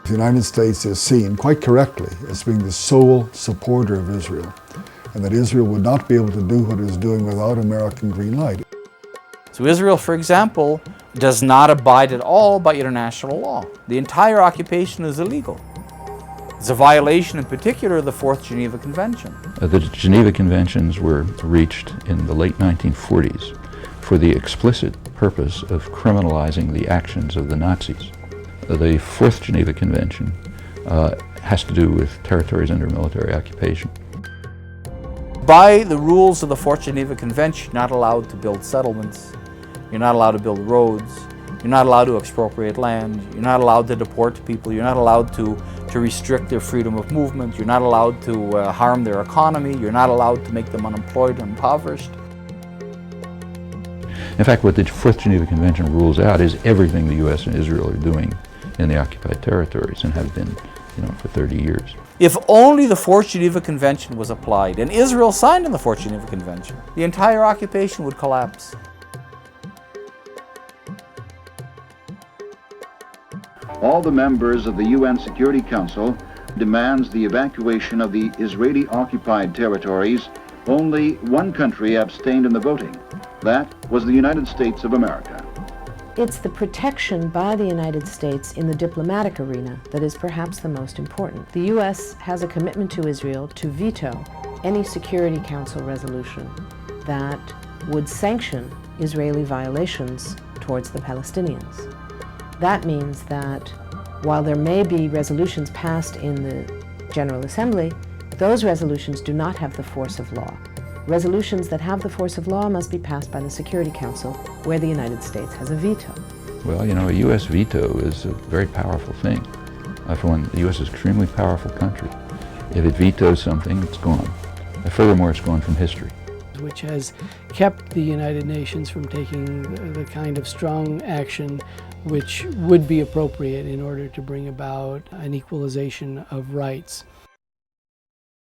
The United States is seen, quite correctly, as being the sole supporter of Israel, and that Israel would not be able to do what it is doing without American green light. So Israel, for example, does not abide at all by international law. The entire occupation is illegal. It's a violation in particular of the Fourth Geneva Convention. The Geneva Conventions were reached in the late 1940s for the explicit purpose of criminalizing the actions of the Nazis. The Fourth Geneva Convention has to do with territories under military occupation. By the rules of the Fourth Geneva Convention, you're not allowed to build settlements, you're not allowed to build roads, you're not allowed to expropriate land, you're not allowed to deport people, you're not allowed to restrict their freedom of movement, you're not allowed to harm their economy, you're not allowed to make them unemployed and impoverished. In fact, what the Fourth Geneva Convention rules out is everything the U.S. and Israel are doing in the occupied territories and have been, for 30 years. If only the Fourth Geneva Convention was applied and Israel signed on the Fourth Geneva Convention, the entire occupation would collapse. All the members of the UN Security Council demands the evacuation of the Israeli-occupied territories. Only one country abstained in the voting. That was the United States of America. It's the protection by the United States in the diplomatic arena that is perhaps the most important. The U.S. has a commitment to Israel to veto any Security Council resolution that would sanction Israeli violations towards the Palestinians. That means that while there may be resolutions passed in the General Assembly, those resolutions do not have the force of law. Resolutions that have the force of law must be passed by the Security Council, where the United States has a veto. Well, a U.S. veto is a very powerful thing. For one, the U.S. is an extremely powerful country. If it vetoes something, it's gone. Furthermore, it's gone from history. Which has kept the United Nations from taking the kind of strong action which would be appropriate in order to bring about an equalization of rights.